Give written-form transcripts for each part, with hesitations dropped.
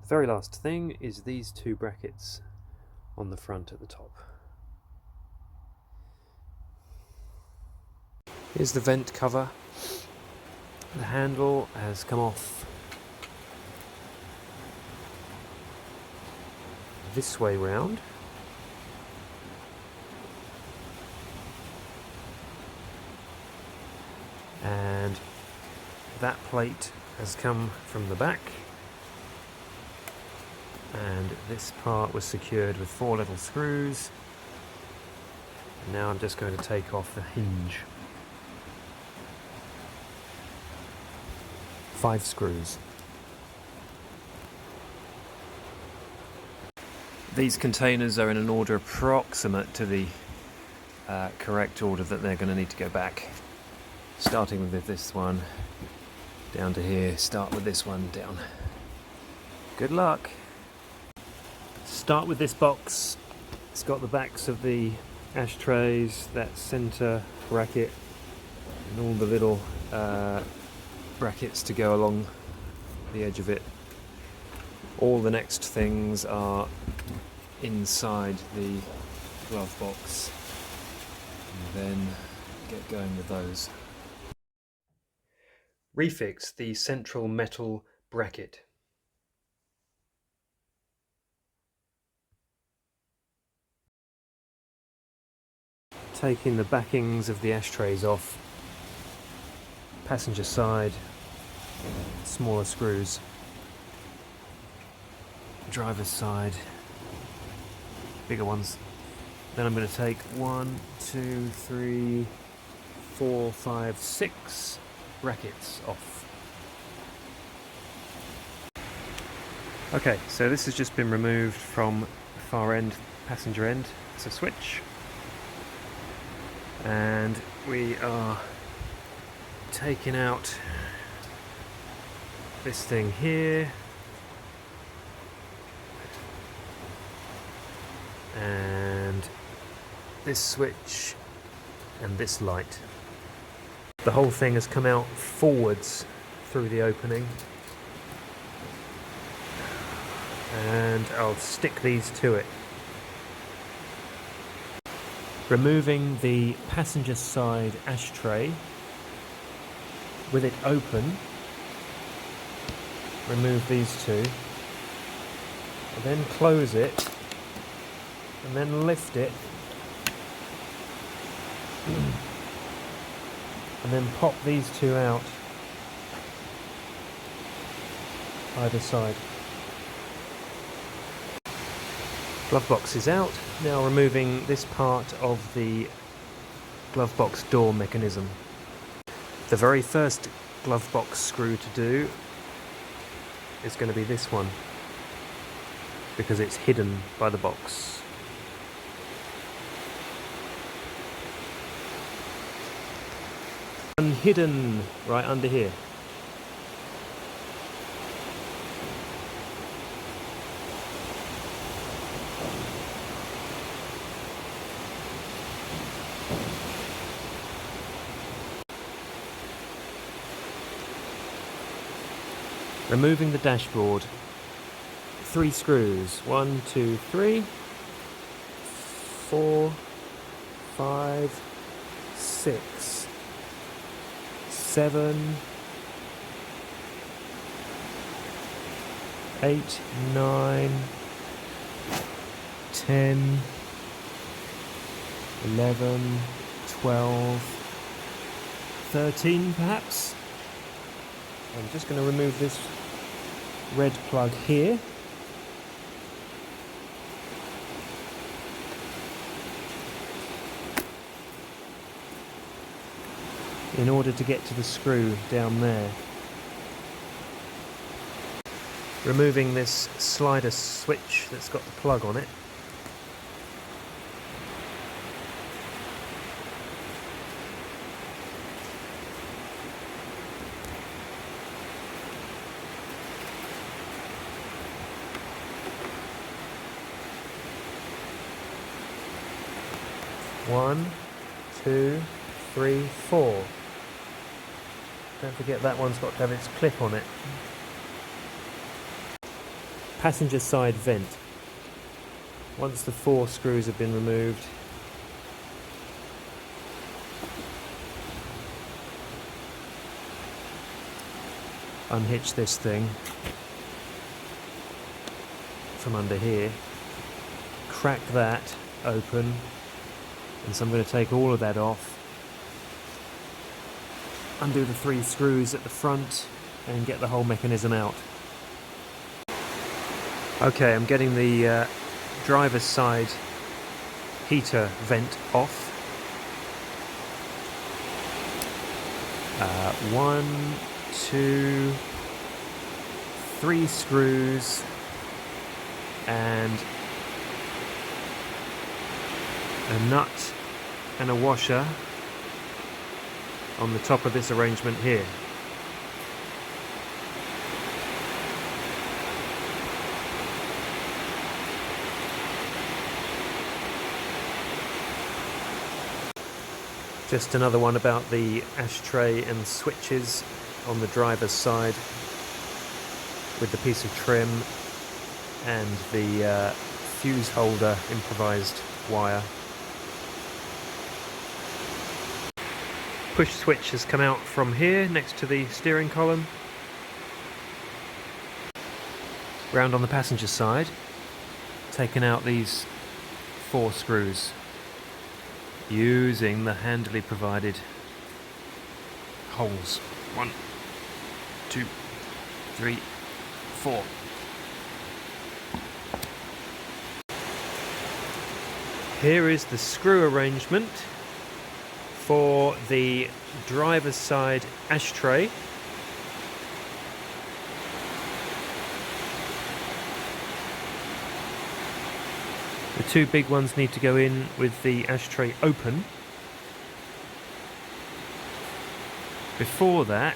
Very last thing is these two brackets on the front at the top. Here's the vent cover. The handle has come off this way round. And that plate has come from the back. And this part was secured with 4 little screws. And now I'm just going to take off the hinge. 5 screws. These containers are in an order approximate to the correct order that they're going to need to go back. Starting with this one down to here, start with this one down. Good luck! Start with this box. It's got the backs of the ashtrays, that centre bracket, and all the little brackets to go along the edge of it. All the next things are inside the glove box, and then get going with those. Refix the central metal bracket. Taking the backings of the ashtrays off, passenger side, smaller screws, driver's side, bigger ones. Then I'm going to take 1, 2, 3, 4, 5, 6 brackets off. Okay, so this has just been removed from the far end, passenger end. It's a switch. And we are taking out this thing here, and this switch, and this light. The whole thing has come out forwards through the opening, and I'll stick these to it. Removing the passenger side ashtray with it open, remove these two, and then close it, and then lift it, and then pop these two out either side. Glove box is out. Now removing this part of the glove box door mechanism. The very first glove box screw to do is going to be this one, because it's hidden by the box. And hidden right under here. Removing the dashboard. 3 screws. 1, 2, 3, 4, 5, 6, 7, 8, 9, 10, 11, 12, 13 perhaps. I'm just going to remove this red plug here. In order to get to the screw down there. Removing this slider switch that's got the plug on it. One, 2, 3, 4. Don't forget that one's got to have its clip on it. passenger side vent. Once the 4 screws have been removed, unhitch this thing from under here, crack that open, and so I'm going to take all of that off, undo the 3 screws at the front and get the whole mechanism out. Okay, I'm getting the driver's side heater vent off. 1, 2, 3 screws and a nut and a washer on the top of this arrangement here. Just another one about the ashtray and switches on the driver's side with the piece of trim and the fuse holder improvised wire. Push switch has come out from here next to the steering column. Round on the passenger side, taking out these 4 screws using the handily provided holes. 1, 2, 3, 4. Here is the screw arrangement for the driver's side ashtray. The 2 big ones need to go in with the ashtray open. Before that,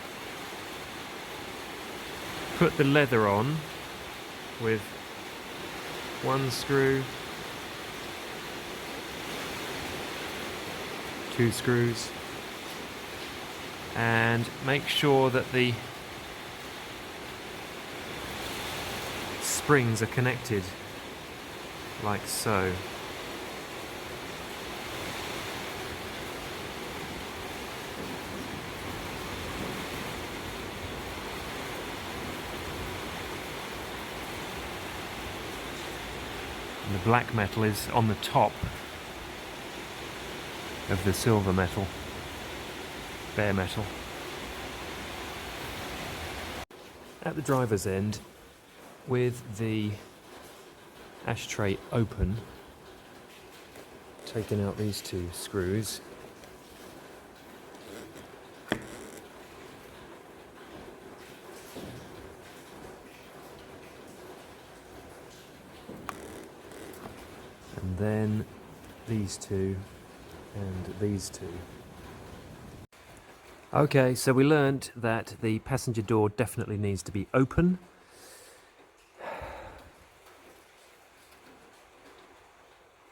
put the leather on with 1 screw, 2 screws, and make sure that the springs are connected like so. And the black metal is on the top of the silver metal, bare metal. At the driver's end, with the ashtray open, taking out these 2 screws, and then these 2 and these 2. Okay, so we learnt that the passenger door definitely needs to be open.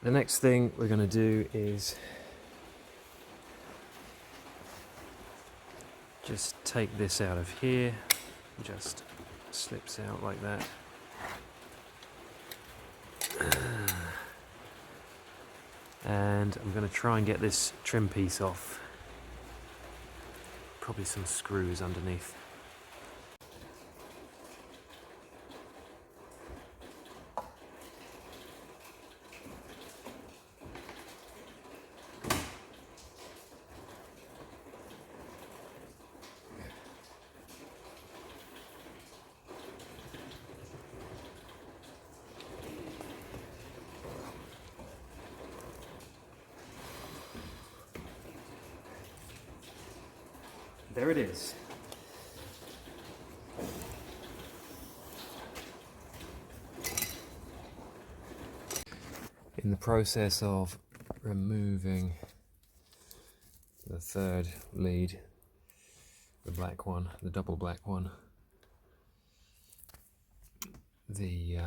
The next thing we're going to do is just take this out of here. Just slips out like that. And I'm going to try and get this trim piece off. Probably some screws underneath. There it is. In the process of removing the 3rd lead, the black one, the double black one, the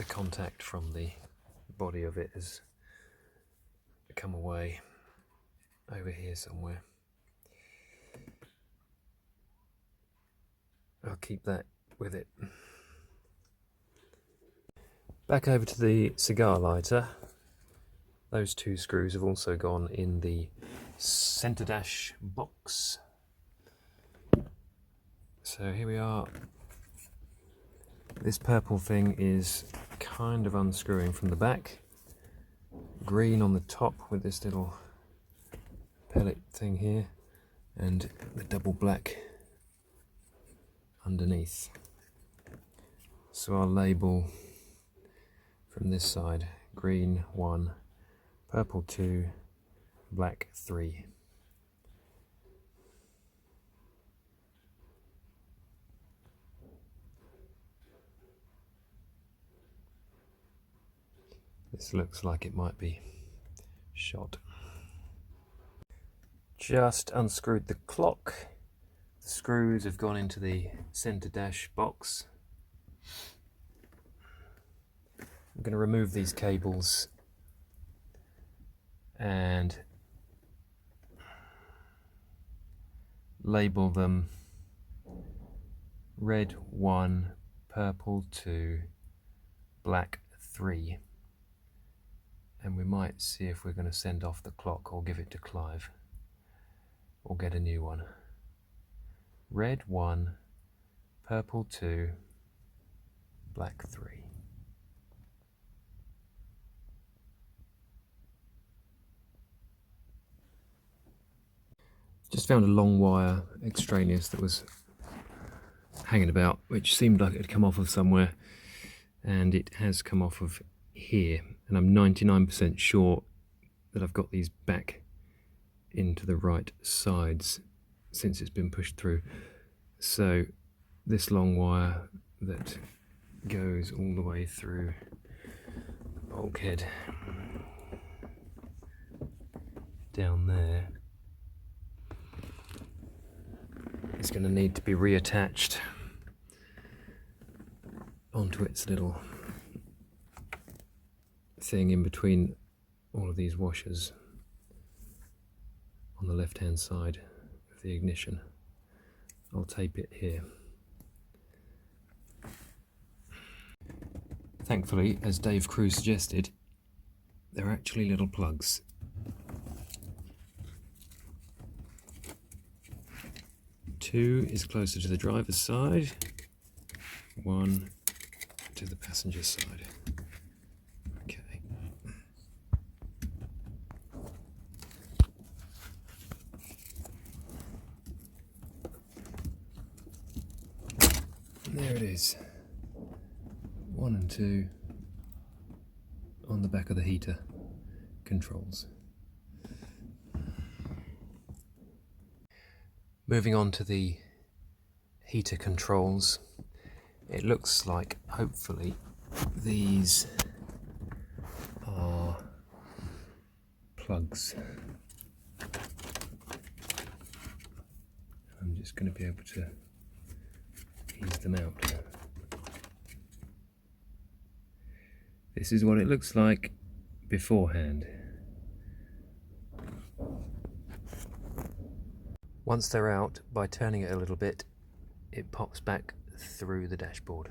contact from the body of it has come away over here somewhere. I'll keep that with it Back over to the cigar lighter. Those two screws have also gone in the centre dash box. So here we are. This purple thing is kind of unscrewing from the back. Green on the top with this little pellet thing here, and the double black underneath. So I'll label from this side: green 1, purple 2, black 3. This looks like it might be shot. Just unscrewed the clock. The screws have gone into the centre dash box. I'm going to remove these cables and label them red 1, purple 2, black 3. And we might see if we're going to send off the clock or give it to Clive, or get a new one. Red 1, purple 2, black 3. Just found a long wire extraneous that was hanging about, which seemed like it had come off of somewhere, and it has come off of here, and I'm 99% sure that I've got these back into the right sides since it's been pushed through. So this long wire that goes all the way through the bulkhead down there is going to need to be reattached onto its little thing in between all of these washers on the left hand side of the ignition. I'll tape it here. Thankfully, as Dave Crew suggested, they're actually little plugs. Two is closer to the driver's side, 1 to the passenger side. Okay. And there it is. 1 and 2 on the back of the heater controls. Moving on to the heater controls, it looks like hopefully these are plugs. I'm just going to be able to ease them out. This is what it looks like beforehand. Once they're out, by turning it a little bit, it pops back through the dashboard.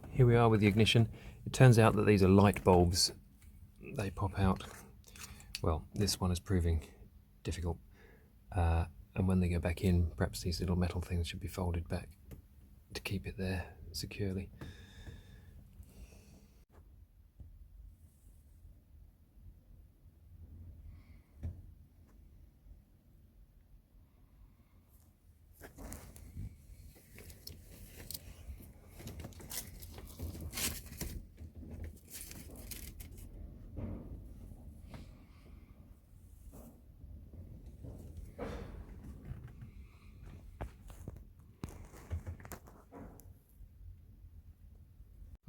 Here we are with the ignition. It turns out that these are light bulbs. They pop out. Well, this one is proving difficult. And when they go back in, perhaps these little metal things should be folded back to keep it there securely.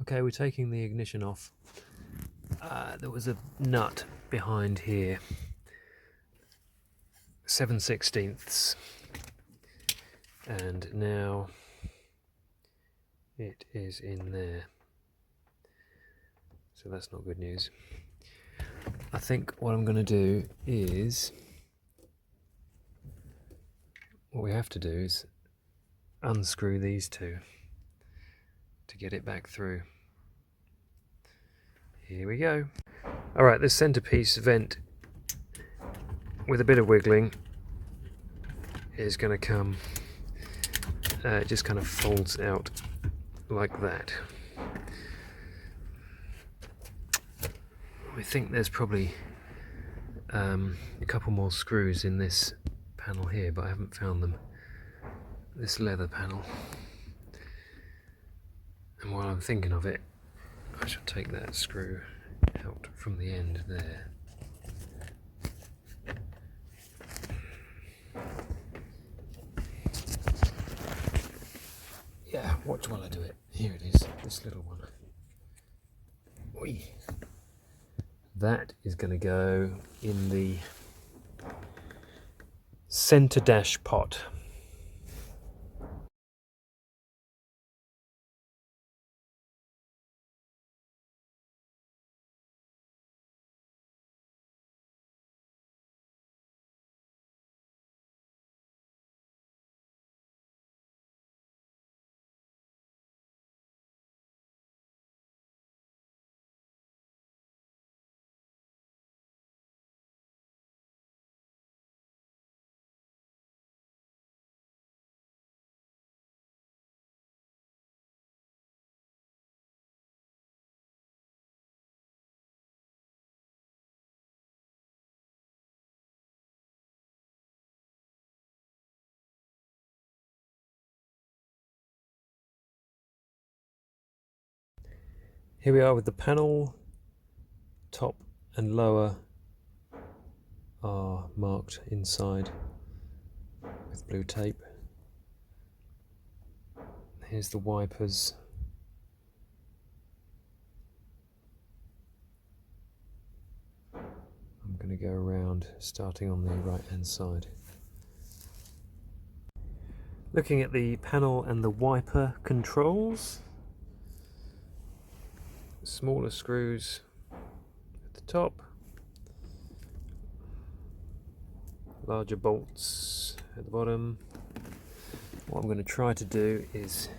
Okay, we're taking the ignition off. There was a nut behind here, 7/16, and now it is in there. So that's not good news. I think what I'm going to do is, what we have to do is unscrew these two to get it back through. Here we go. Alright, this centerpiece vent, with a bit of wiggling, is going to come, it just kind of folds out like that. I think there's probably a couple more screws in this panel here, but I haven't found them. This leather panel. And while I'm thinking of it, I shall take that screw out from the end there. Yeah, watch while I do it. Here it is, this little one. Oi. That is going to go in the centre dash pot. Here we are with the panel. Top and lower are marked inside with blue tape. Here's the wipers. I'm going to go around starting on the right hand side. Looking at the panel and the wiper controls. Smaller screws at the top, larger bolts at the bottom. What I'm going to try to do is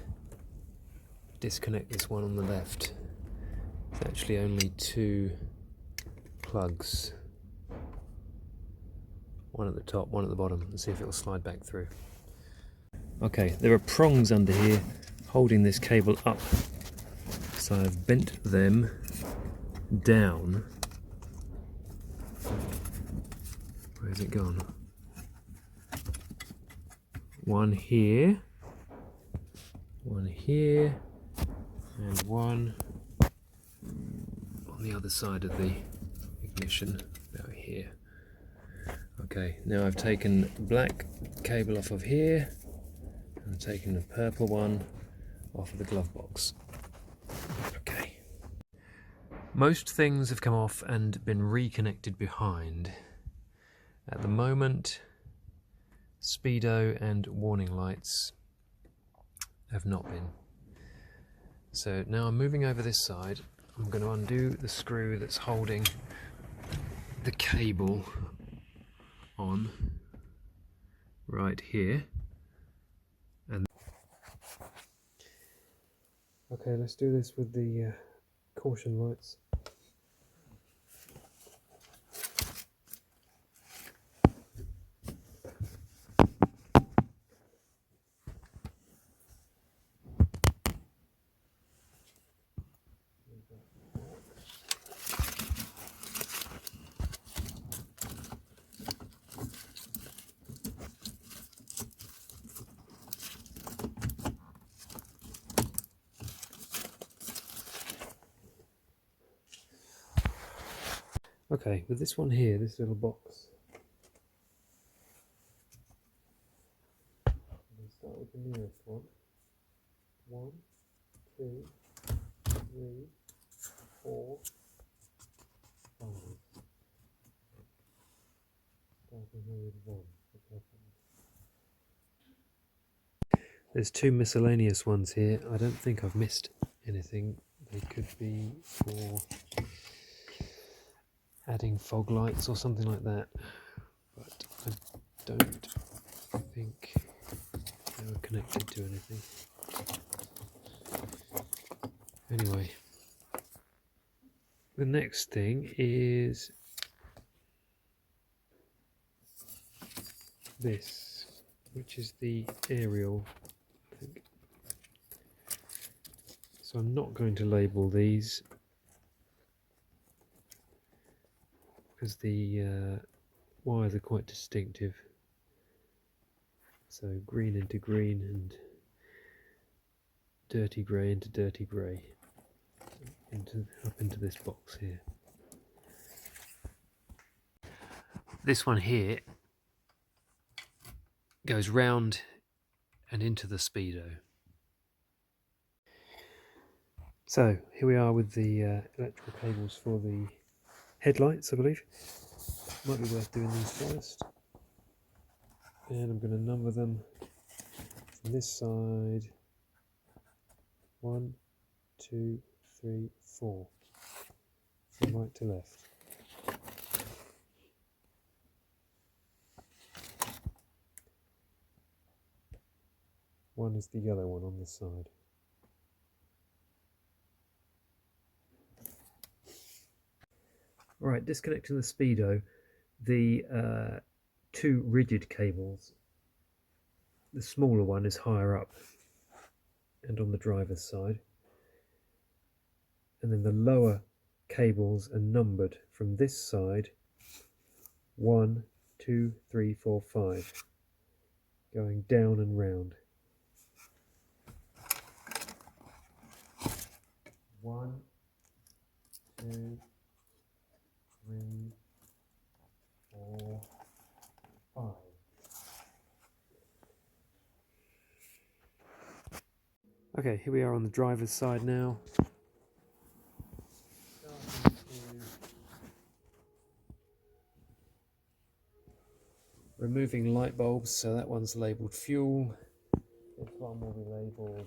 disconnect this one on the left. It's actually only 2 plugs, one at the top, one at the bottom, and see if it will slide back through. Okay, there are prongs under here holding this cable up. So I've bent them down. Where's it gone? One here, and one on the other side of the ignition, about here. Okay, now I've taken the black cable off of here, and taken the purple one off of the glove box. Okay. Most things have come off and been reconnected behind. At the moment, speedo and warning lights have not been. So now I'm moving over this side. I'm going to undo the screw that's holding the cable on right here. And okay, let's do this with the caution lights. Okay, with this one here, this little box, I'm going to start with the nearest one. 1, 2, 3, 4, 5. Starting here with 1. There's 2 miscellaneous ones here. I don't think I've missed anything. They could be for adding fog lights or something like that, but I don't think they were connected to anything. Anyway, The next thing is this, which is the aerial, I think. So I'm not going to label these because the wires are quite distinctive. So green into green and dirty grey into dirty grey, up into this box here. This one here goes round and into the Speedo. So here we are with the electrical cables for the headlights, I believe. Might be worth doing these first. And I'm going to number them from this side. 1, 2, 3, 4. From right to left. One is the yellow one on this side. Right, disconnecting the Speedo, the two rigid cables. The smaller one is higher up and on the driver's side. And then the lower cables are numbered from this side 1, 2, 3, 4, 5, going down and round. 1, 2, 3, 4, 5. Okay, here we are on the driver's side now. Removing light bulbs, so that one's labelled fuel. This one will be labelled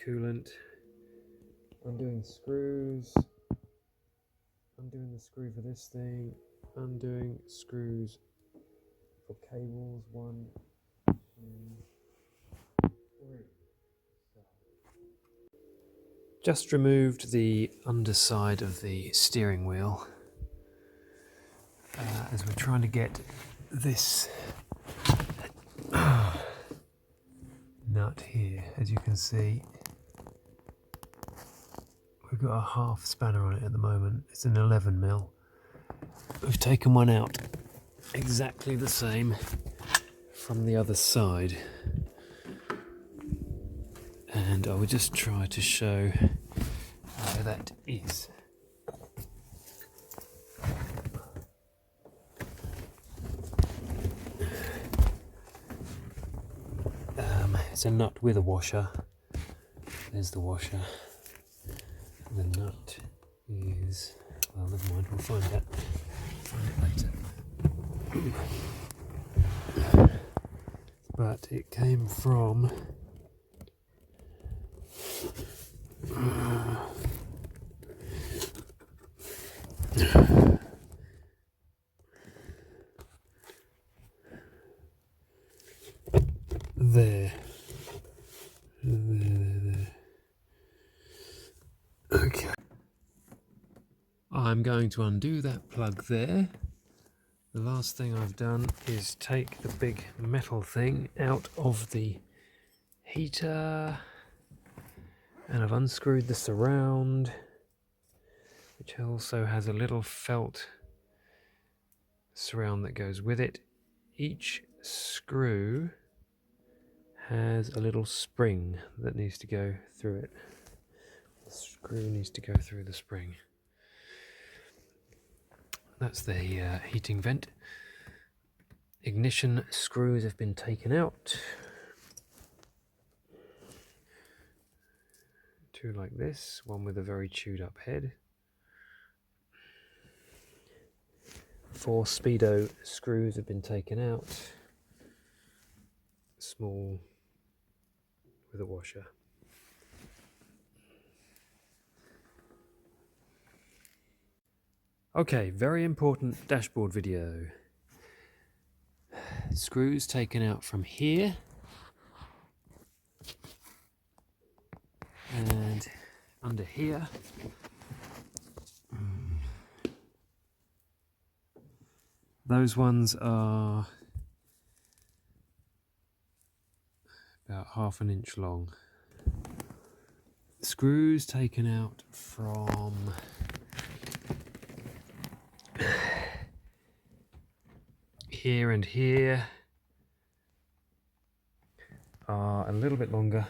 coolant. Undoing screws. Undoing the screw for this thing. Undoing screws for cables. 1, 2, 3. Just removed the underside of the steering wheel as we're trying to get this nut here. As you can see, we've got a half spanner on it at the moment. It's an 11mm. We've taken one out exactly the same from the other side, and I will just try to show how that is. It's a nut with a washer. There's the washer. The nut is, well, never mind, we'll find it later. But it came from there. There. Okay. I'm going to undo that plug there. The last thing I've done is take the big metal thing out of the heater, and I've unscrewed the surround, which also has a little felt surround that goes with it. Each screw has a little spring that needs to go through it. The screw needs to go through the spring. That's the heating vent. Ignition screws have been taken out. Two like this, one with a very chewed up head. 4 Speedo screws have been taken out. Small with a washer. Okay, very important dashboard video. Screws taken out from here and under here. Those ones are about 1/2 inch long. Screws taken out from here and here are a little bit longer,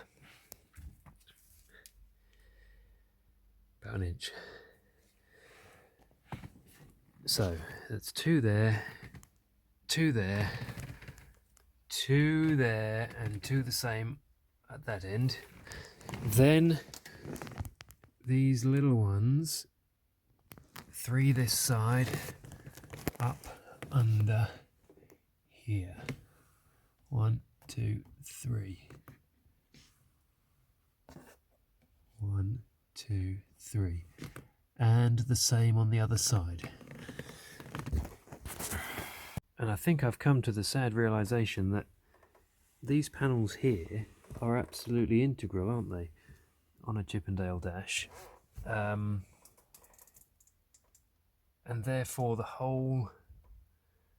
about 1 inch. So that's 2 there, 2 there, 2 there, and 2 the same at that end. Then these little ones, 3 this side, up under here. 1, 2, 3. 1, 2, 3. And the same on the other side. And I think I've come to the sad realization that these panels here are absolutely integral, aren't they, on a Chippendale dash? And therefore the whole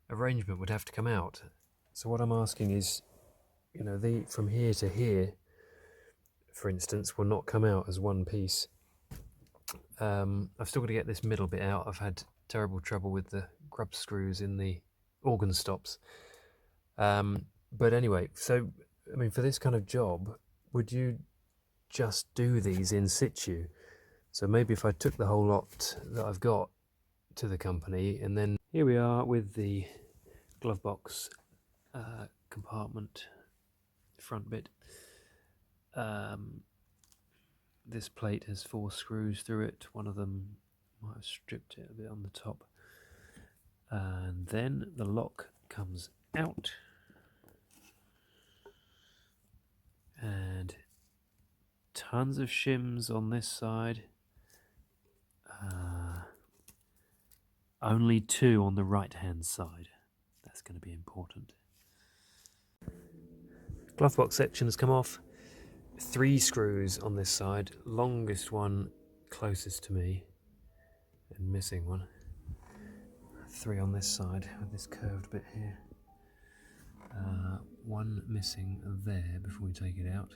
arrangement would have to come out. So what I'm asking is, you know, from here to here, for instance, will not come out as one piece. I've still got to get this middle bit out. I've had terrible trouble with the grub screws in the organ stops. But anyway, so, I mean, for this kind of job, would you just do these in situ? So maybe if I took the whole lot that I've got to the company, and then here we are with the glove box compartment front bit. This plate has 4 screws through it. One of them might have stripped it a bit on the top. And then the lock comes out. And tons of shims on this side. Only 2 on the right hand side. That's going to be important. Glove box section has come off. 3 screws on this side. Longest one closest to me. And missing one. 3 on this side with this curved bit here. 1 missing there before we take it out.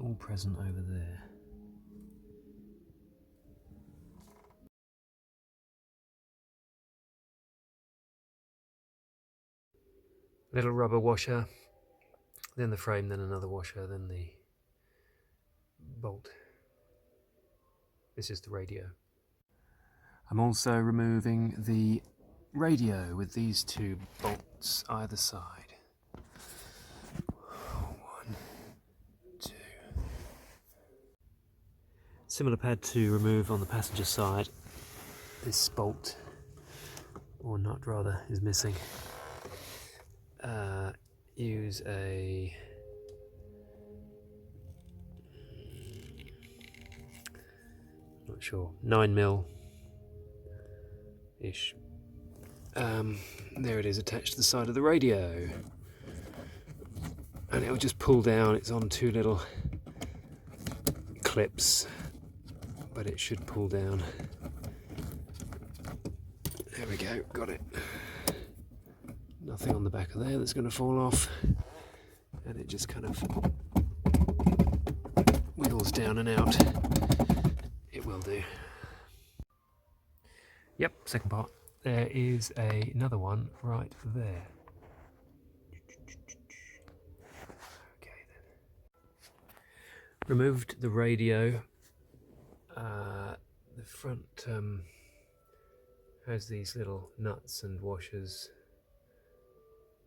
All present over there. Little rubber washer, then the frame, then another washer, then the bolt. This is the radio. I'm also removing the radio with these 2 bolts either side. 1, 2. Similar pad to remove on the passenger side. This bolt, or nut rather, is missing. Use a not sure, 9mm ish. There it is, attached to the side of the radio, and it'll just pull down. It's on 2 little clips, but it should pull down. There we go, got it. Nothing on the back of there that's going to fall off, and it just kind of wiggles down and out. It will do. Yep, second part. There is another one right there. Okay then. Removed the radio. The front has these little nuts and washers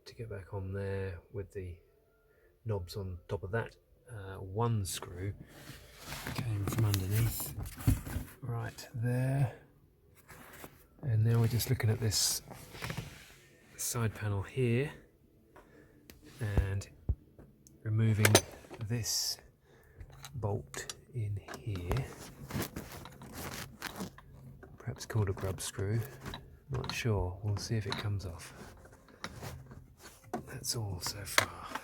to get back on there with the knobs on top of that. 1 screw came from underneath right there, and now we're just looking at this side panel here and removing this bolt in here, perhaps called a grub screw, not sure, we'll see if it comes off. That's all so far.